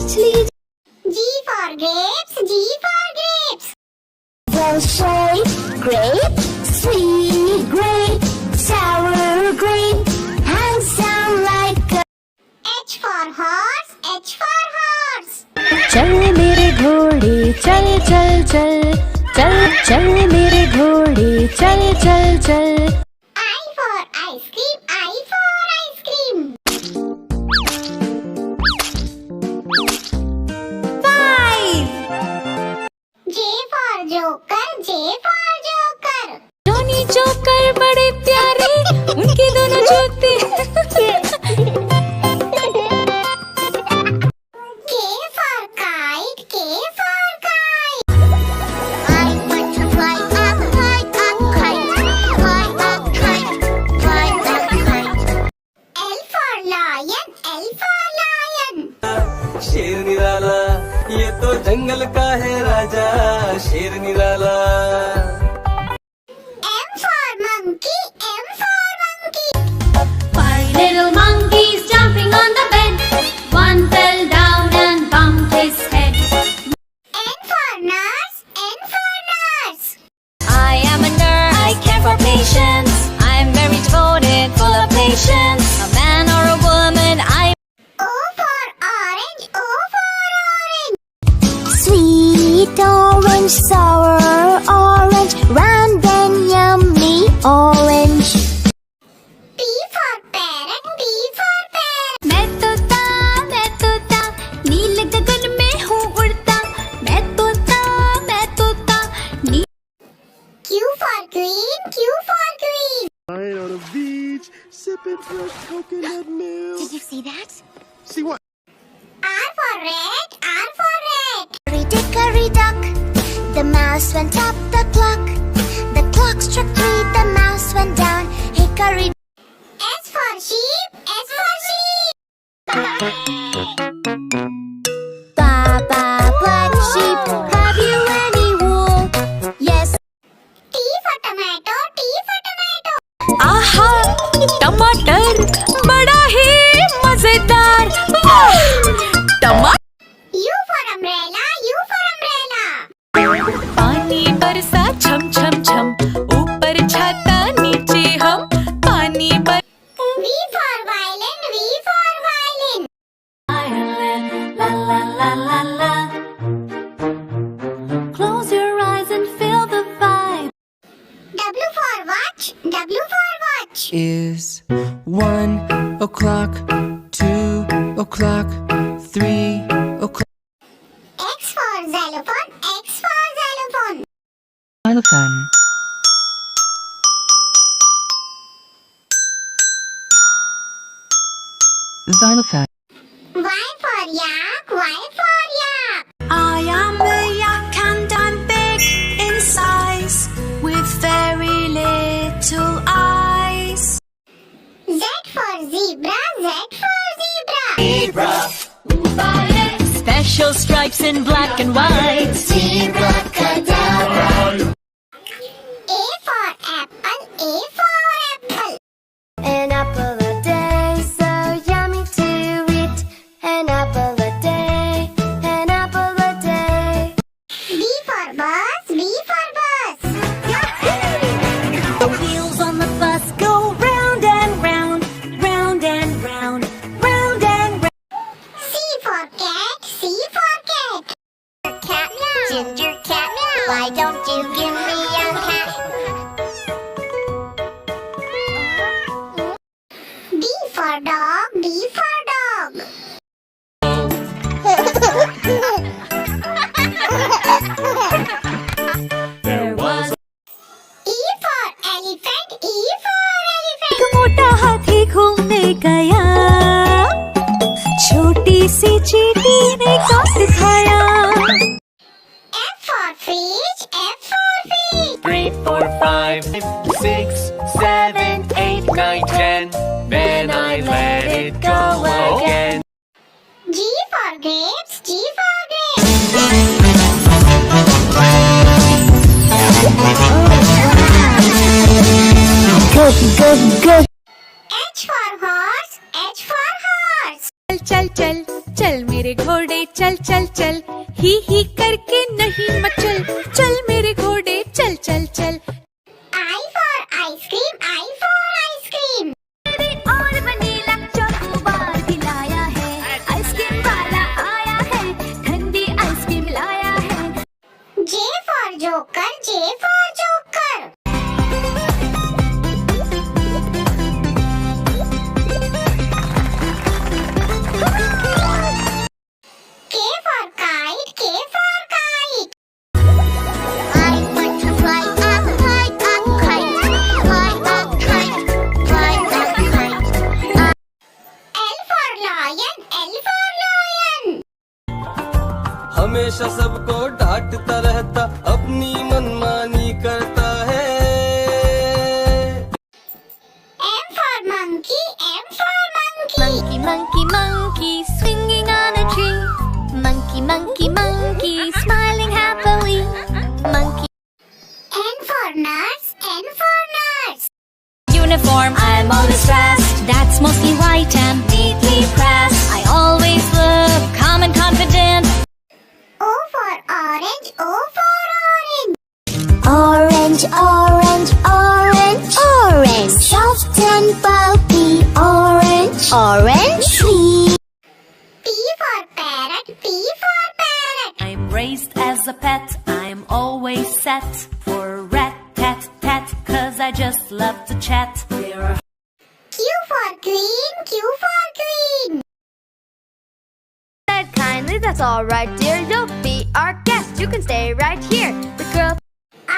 actually. G for grapes, G for grapes. Well shaped grape, sweet grape, sour grape, handsome like a. H for horse, H for horse. चल मेरे घोड़े चल चल चल, चल चल मेरे घोड़े चल चल चल. I for ice cream, I for ice cream. 5. J for joker, J for joker. Johnny joker बड़े प्यारे, उनके दोनों जूते. K for kite, K for kite. I want to fly up, kite, fly up, kite. L for lion, L for lion. शेर निराला ये तो जंगल का है राजा, शेर निराला. M for monkey, M for monkey. 5 little monkeys jumping on the bed. One fell down and bumped his head. N for nurse, N for nurse. I am a nurse. I care for patients. I'm very devoted, full of patience. A man or a woman, I. O for orange, O for orange. Sweet orange, sour orange, round and yummy orange. P for parrot, P for parrot. मैं तोता नीले गगन में हूँ उड़ता. मैं तोता नी. Q for queen, Q for queen. Lying on a beach, sipping fresh coconut milk. Did you see that? See what? R for rat, R for rat. Hickory duck, the mouse went up the clock. The clock struck 3, the mouse went down. Hickory. S for sheep, S for sheep. Baba, black sheep, have you any wool? Yes. T for tomato, T for tomato. आहा टमाटर बड़ा ही मजेदार. टमाटर. U for umbrella, U for umbrella. पानी बरसा छम छम छम, ऊपर छाता नीचे हम. पानी बर. V for violin, V for violin. Ireland, la la la la la. Close your eyes and feel the vibe. W for watch, W for watch. Is 1 o'clock, 2 o'clock, 3 o'clock. X for xylophone, X for xylophone. Xylophone. Xylophone. Y for yak, Y for yak. I am a yak and I'm big in size, with very little eyes. Z for zebra, Z for zebra. Special stripes in black and white. Zebra cadabra. A for apple, A for apple. An apple a day, so yummy to eat. An apple a day, an apple a day. B for bus, B for bus. The wheels on the bus go round and round, round and round, round and round. C for cat, C for cat. Cat, ginger cat, why don't you give me a cat? D for dog, D for dog. There was E for elephant, E for elephant. मोटा हाथी घूमने गया, छोटी सी चींटी ने काट खाया. F for fish, F for fish. 3, 4, 5, 6, 7, 8, 9, 10. Then I let it go again. G for grapes, G for grapes. Good. H for horse, H for horse. चल चल चल चल मेरे मेरे घोड़े चल चल चल, ही करके नहीं मचल, चल मेरे घोड़े चल चल चल। I for ice cream, I for ice cream. और वनीला चॉकोबार भी लाया है, आइसक्रीम वाला आया है, ठंडी आइसक्रीम लाया है। J for joker, J for joker. K for kite, K for kite. I want to fly a kite, fly a kite, fly a kite. L for lion, L for lion. हमेशा सबको डांटता रहता, अपनी मनमानी करता है। M for monkey, M for monkey. Monkey, monkey, monkey, swinging on a tree. Monkey, monkey, monkey, smiling happily. Monkey. N for nurse, N for nurse. Uniform, I'm always dressed. That's mostly white and neatly pressed. I always look calm and confident. O for orange, O for orange. Orange, orange, orange, orange. Soft and pulpy, orange, orange, sweet. P for parrot, P for parrot. I'm raised as a pet, I'm always set for rat tat tat, 'cause I just love to chat. There are Q for queen, Q for queen. Said kindly, that's all right, dear. You'll be our guest. You can stay right here. The girl.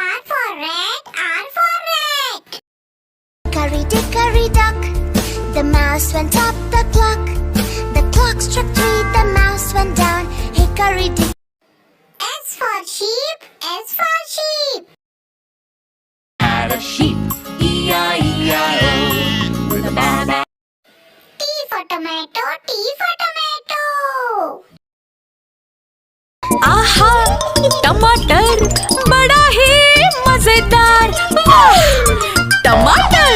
R for rat, R for rat. Hickory dock. The mouse went up the clock. The clock struck 3. The mouse went down. Hickory dick. S for sheep, S for sheep. at a sheep, E-I-E-I-O, with a ba-ba. T for tomato, T for tomato. आहा, टमाटर बड़ा ही मजेदार, वाह, टमाटर।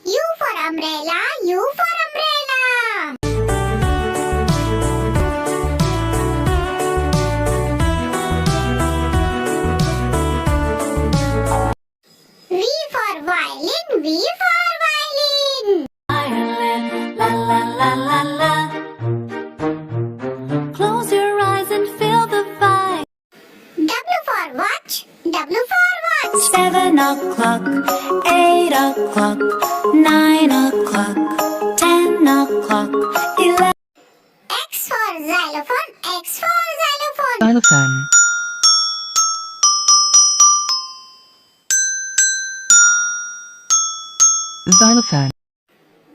U for umbrella, U for umbrella. V for violin, V for violin. Ireland, la la la la la. Close your eyes and feel the vibe. W for watch, W for watch. 7 o'clock, 8 o'clock, 9 o'clock, 10 o'clock, 11. X for xylophone, X for xylophone. Xylophone. Xylophone.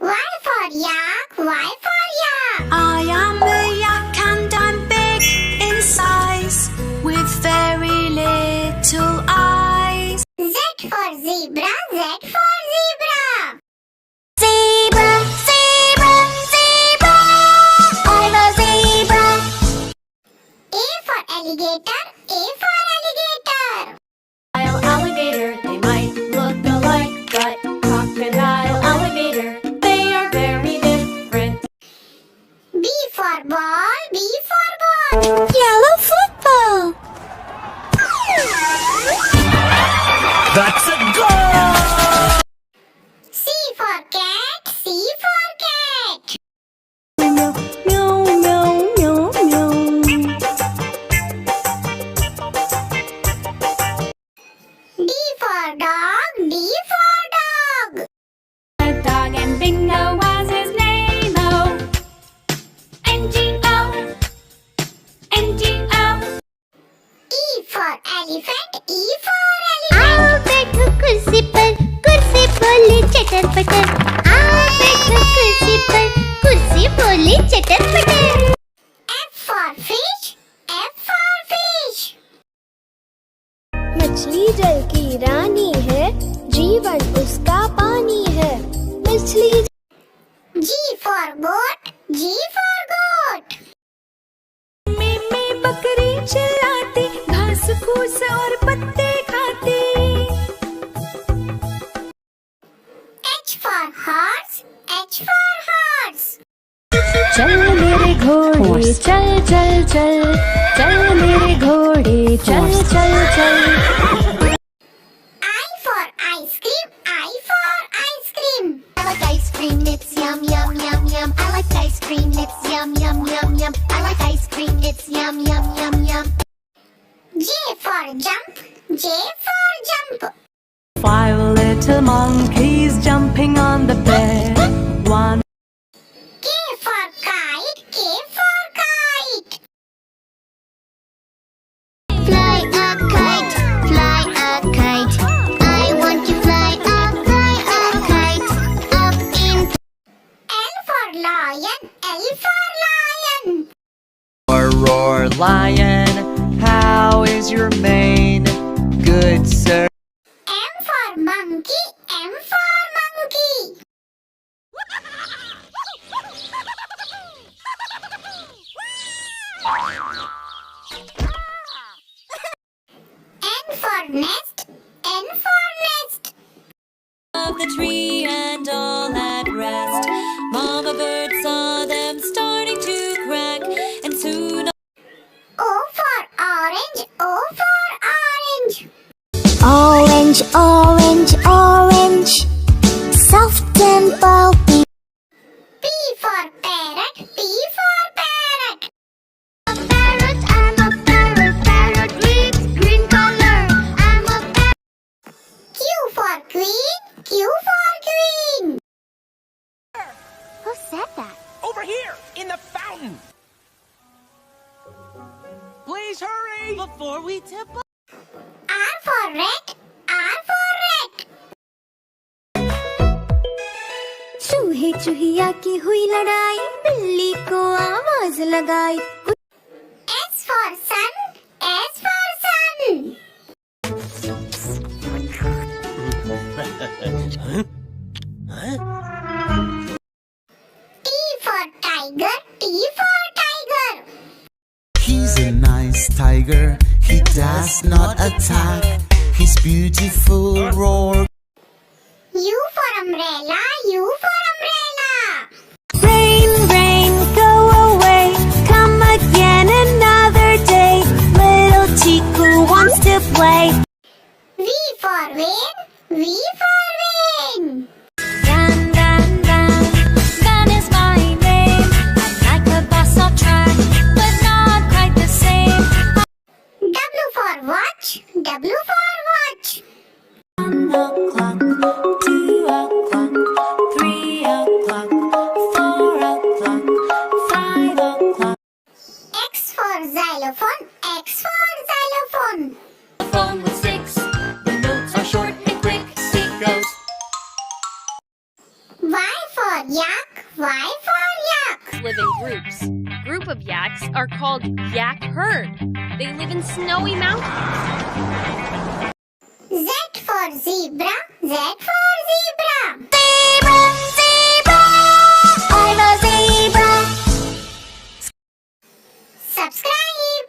Y for yak, Y for yak. I am a yak and I'm big in size, with very little eyes. Z for zebra, Z for zebra. Zebra, zebra, zebra. I'm a zebra. A for alligator, A for alligator. Alligator, they might look alike, but crocodile, alligator, they are very different. B for ball, B for ball. Yellow football. That's a goal! C for cat, C for cat. Meow, meow, meow, meow. D for dog, D for dog. A dog and Bingo was his name, oh. N-G-O, N-G-O. E for elephant, E for elephant. आओ बैठो कुर्सी बोली चटर पटर। आओ बैठो कुर्सी बोली चटर पटर। F for fish, F for fish. मछली जल की रानी है, जीवन उसका पानी है। मछली G for goat, G for goat. में बकरी चिल्लाती, घास फूस और पत्ते खाती। H for horse, H for horse. चल मेरे घोड़े चल चल चल चल मेरे घोड़े चल चल चल I for ice cream, I for ice cream. I like ice cream, it's yum yum yum yum. I like ice cream, it's yum yum yum yum. I like ice cream, it's yum yum yum yum. J for jump, J for jump. 5 little monkeys jumping on the bed. 1, K for kite, K for kite. Fly a kite, fly a kite. I want to fly a kite. Up in L for lion, L for lion. Roar, roar, lion, how is your mane? Good, sir. M for monkey, M for monkey. N for nest, N for nest. of the tree and all at rest. Mama bird saw them starting to crack, and soon O for orange, O for orange. orange, orange, orange. Soft and pulpy. P for parrot, P for parrot. Parrot, I'm a parrot. Parrot with green color. I'm a parrot. Q for queen, Q for queen. Who said that? Over here, in the fountain. Please hurry before we tip up. R for rat, R for rat. चूहे चूहिया की हुई लड़ाई बिल्ली को आवाज लगाई S for sun, S for sun. T for tiger, T for tiger. He's a nice tiger, he does not attack. His beautiful roar. U for umbrella, U for umbrella. Rain, rain, go away. Come again another day. Little Chiku wants to play. V for van, V for van. Van, van, van. Van is my name. I'm like a bus on track, but not quite the same. W for watch, W for watch. 1 o'clock, 2 o'clock, 3 o'clock, 4 o'clock, 5 o'clock. X for xylophone, X for xylophone. Phone with sticks, the notes are short and quick. It goes. Y for yak, Y for yak. Live in groups. Group of yaks are called yak herd. They live in snowy mountains. Z for zebra, Z for zebra. Zebra, zebra. I'm a zebra. Subscribe.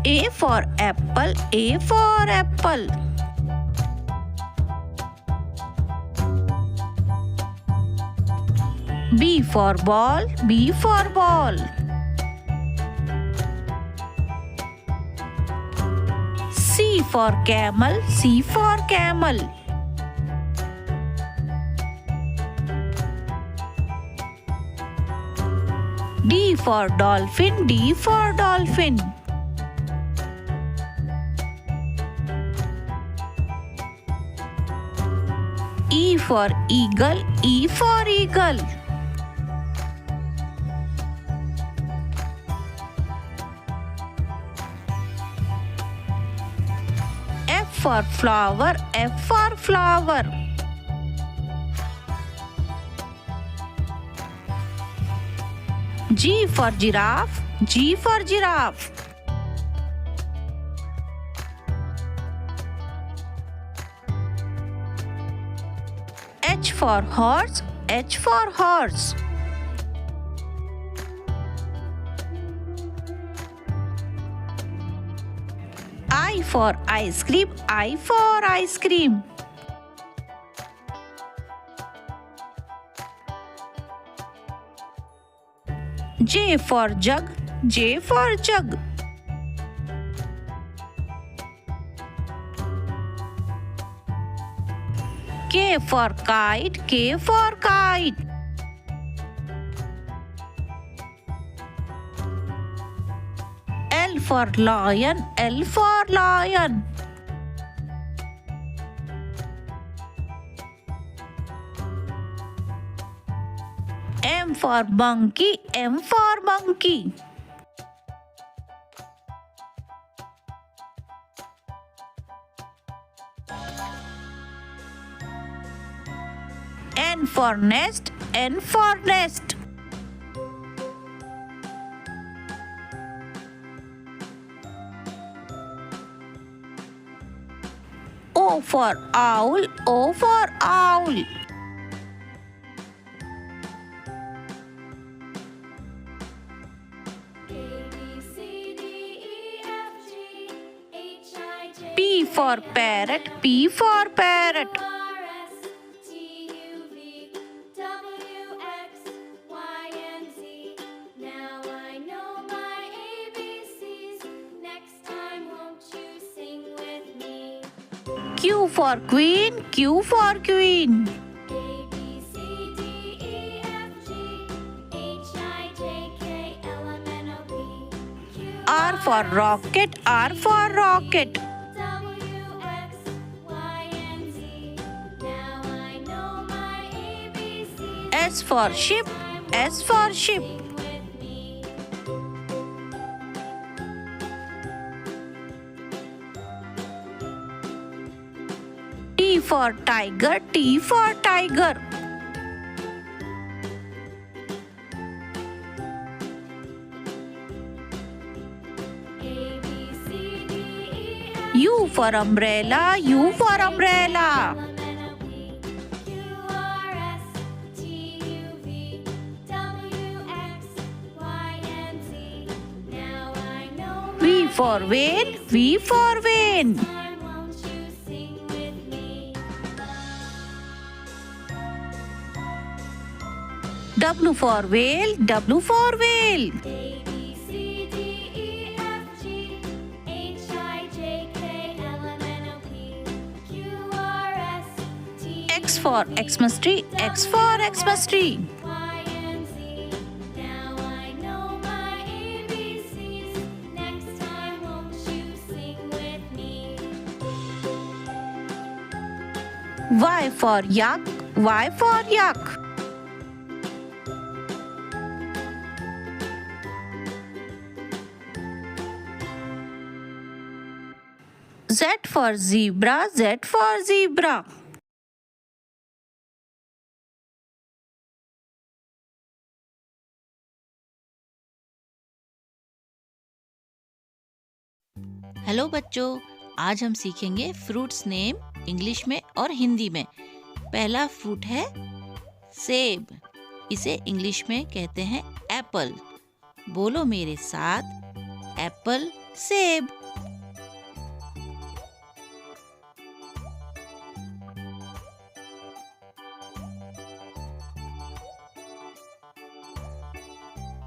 A for apple, A for apple. B for ball, B for ball. C for camel, C for camel. D for dolphin, D for dolphin. E for eagle, E for eagle. F for flower, F for flower. G for giraffe, G for giraffe. H for horse, H for horse. I for ice cream, I for ice cream. J for jug, J for jug. K for kite, K for kite. L for lion, L for lion. M for monkey, M for monkey. N for nest, N for nest. O for owl, O for owl. P for parrot, P for parrot. Q for queen, Q for queen. R for rocket, R for rocket. S for ship, S for ship. T for tiger, T for tiger. U for umbrella, U for umbrella. V for vane, V for vane. W for whale, W for whale. X for Xmas tree, X for Xmas tree. Y for yak, Y for yak. Z for zebra, Z for zebra. Hello बच्चों, आज हम सीखेंगे fruits name English में और हिंदी में। पहला fruit है सेब। इसे इंग्लिश में कहते हैं एप्पल। बोलो मेरे साथ, एप्पल, सेब।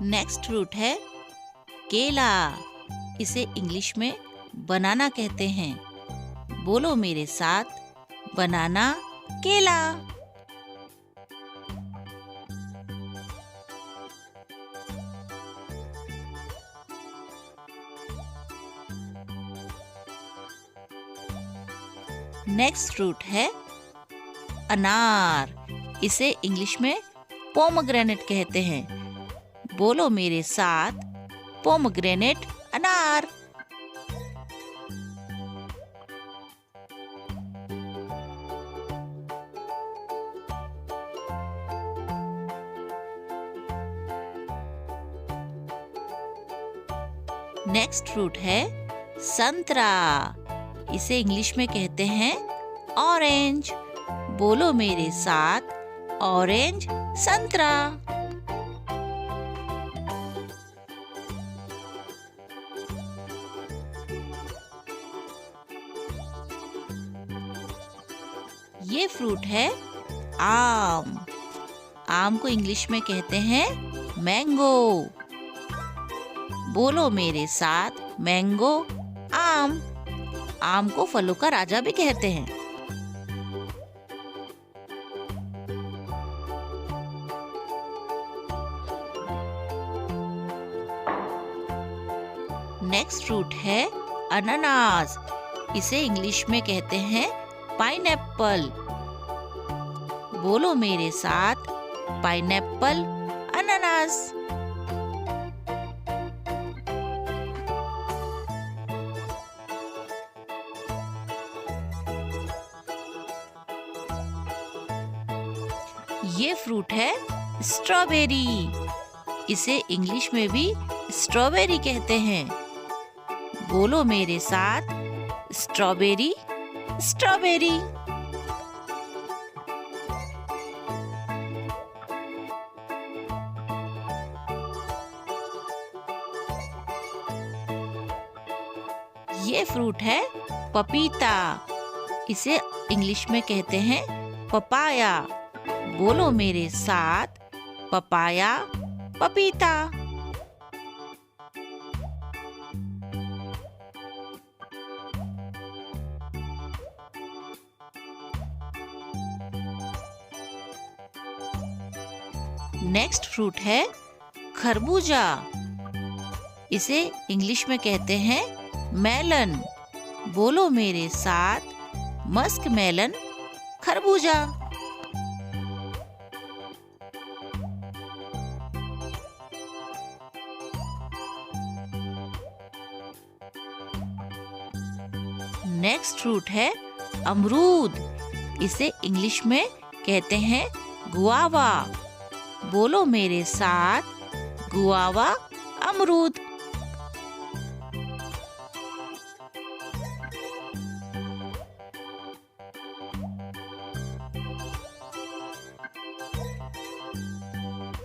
नेक्स्ट फ्रूट है केला। इसे इंग्लिश में बनाना कहते हैं। बोलो मेरे साथ, बनाना, केला। नेक्स्ट फ्रूट है अनार। इसे इंग्लिश में पोमग्रेनेट कहते हैं। बोलो मेरे साथ, पोमग्रेनेट, अनार। नेक्स्ट फ्रूट है संतरा। इसे इंग्लिश में कहते हैं ऑरेंज। बोलो मेरे साथ, ऑरेंज, संतरा। ये फ्रूट है आम। आम को इंग्लिश में कहते हैं मैंगो। बोलो मेरे साथ, मैंगो, आम। आम को फलों का राजा भी कहते हैं। नेक्स्ट फ्रूट है अनानास। इसे इंग्लिश में कहते हैं पाइनएप्पल। बोलो मेरे साथ, पाइनएप्पल, अनानास। ये फ्रूट है स्ट्रॉबेरी। इसे इंग्लिश में भी स्ट्रॉबेरी कहते हैं। बोलो मेरे साथ, स्ट्रॉबेरी, स्ट्रॉबेरी। ये फ्रूट है पपीता। इसे इंग्लिश में कहते हैं पपाया। बोलो मेरे साथ, पपाया, पपीता। नेक्स्ट फ्रूट है खरबूजा। इसे इंग्लिश में कहते हैं मेलन। बोलो मेरे साथ, मस्क मेलन, खरबूजा। नेक्स्ट फ्रूट है अमरूद। इसे इंग्लिश में कहते हैं गुआवा। बोलो मेरे साथ, गुआवा, अमरूद।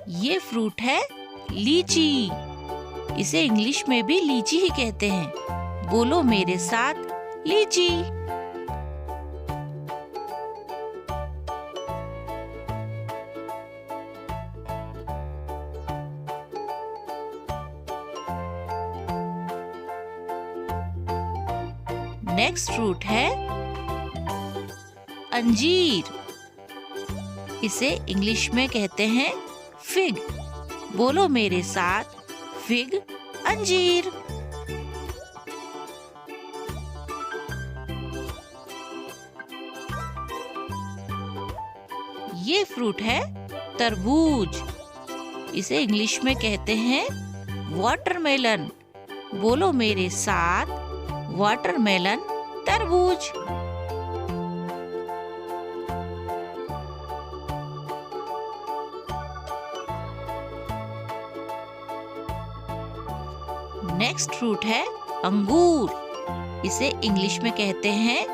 ये फ्रूट है लीची। इसे इंग्लिश में भी लीची ही कहते हैं। बोलो मेरे साथ, लीची। नेक्स्ट फ्रूट है अंजीर। इसे इंग्लिश में कहते हैं फिग। बोलो मेरे साथ, फिग, अंजीर। ये फ्रूट है तरबूज। इसे इंग्लिश में कहते हैं वाटरमेलन। बोलो मेरे साथ, वाटरमेलन, तरबूज। नेक्स्ट फ्रूट है अंगूर। इसे इंग्लिश में कहते हैं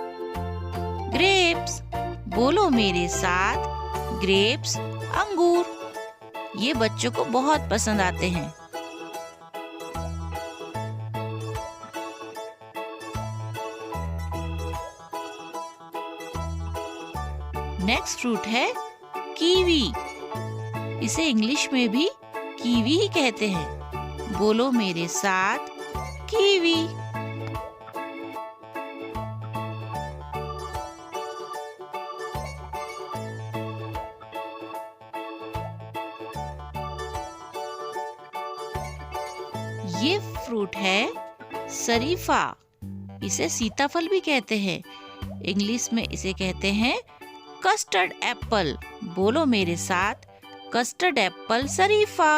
ग्रेप्स। बोलो मेरे साथ, ग्रेप्स, अंगूर। ये बच्चों को बहुत पसंद आते हैं। नेक्स्ट फ्रूट है कीवी। इसे इंग्लिश में भी कीवी ही कहते हैं। बोलो मेरे साथ, कीवी। ये फ्रूट है शरीफा। इसे सीताफल भी कहते हैं। इंग्लिश में इसे कहते हैं कस्टर्ड एप्पल। बोलो मेरे साथ, कस्टर्ड एप्पल, शरीफा।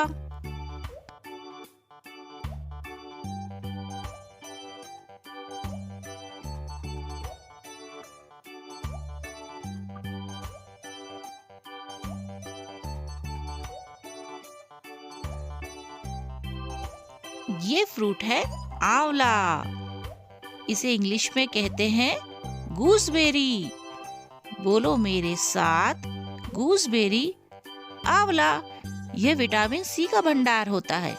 ये फ्रूट है आंवला। इसे इंग्लिश में कहते हैं गूसबेरी। बोलो मेरे साथ, गूसबेरी, आंवला। यह विटामिन सी का भंडार होता है।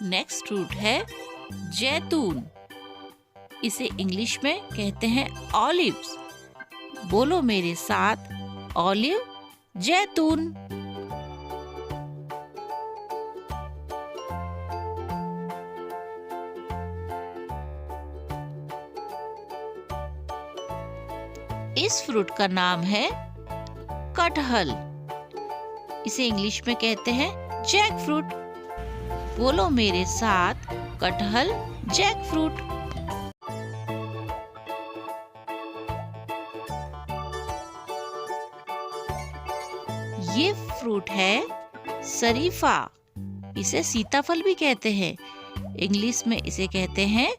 नेक्स्ट फ्रूट है जैतून। इसे इंग्लिश में कहते हैं ऑलिव्स। बोलो मेरे साथ, ऑलिव, जैतून। इस फ्रूट का नाम है कटहल। इसे इंग्लिश में कहते हैं जैक फ्रूट। बोलो मेरे साथ, कटहल, जैक फ्रूट। ये फ्रूट है शरीफा। इसे सीताफल भी कहते हैं। इंग्लिश में इसे कहते हैं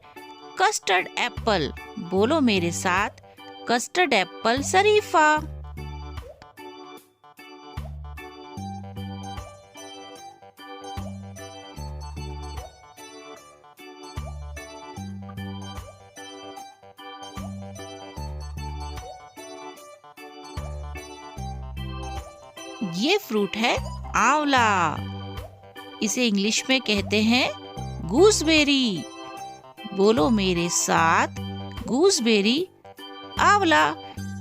कस्टर्ड एप्पल। बोलो मेरे साथ, कस्टर्ड एप्पल, शरीफा। ये फ्रूट है आंवला। इसे इंग्लिश में कहते हैं गूसबेरी। बोलो मेरे साथ, गूसबेरी, आंवला।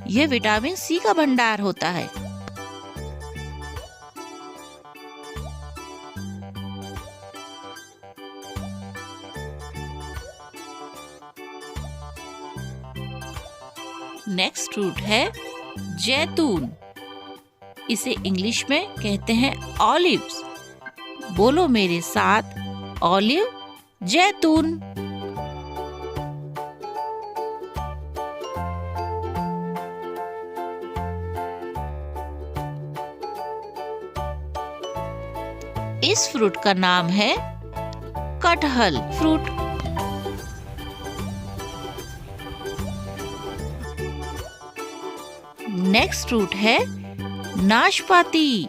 यह विटामिन सी का भंडार होता है। नेक्स्ट फ्रूट है जैतून। इसे इंग्लिश में कहते हैं ऑलिव्स। बोलो मेरे साथ, ऑलिव, जैतून। इस फ्रूट का नाम है कटहल फ्रूट। नेक्स्ट फ्रूट है नाशपाती।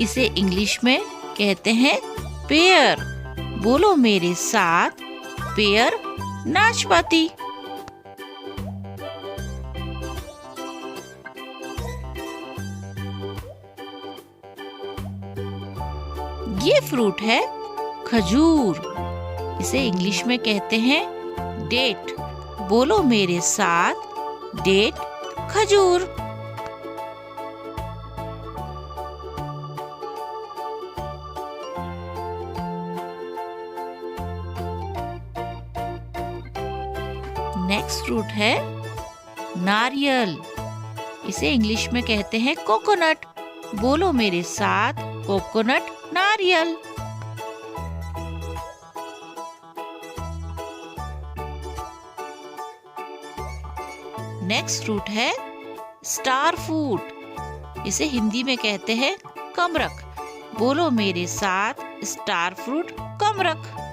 इसे इंग्लिश में कहते हैं पेयर। बोलो मेरे साथ, पेयर, नाशपाती। ये फ्रूट है खजूर। इसे इंग्लिश में कहते हैं डेट। बोलो मेरे साथ, डेट, खजूर। नेक्स्ट फ्रूट है नारियल। इसे इंग्लिश में कहते हैं कोकोनट। बोलो मेरे साथ, कोकोनट, नारियल। नेक्स्ट फ्रूट है स्टार फ्रूट। इसे हिंदी में कहते हैं कमरख। बोलो मेरे साथ, स्टार फ्रूट, कमरख।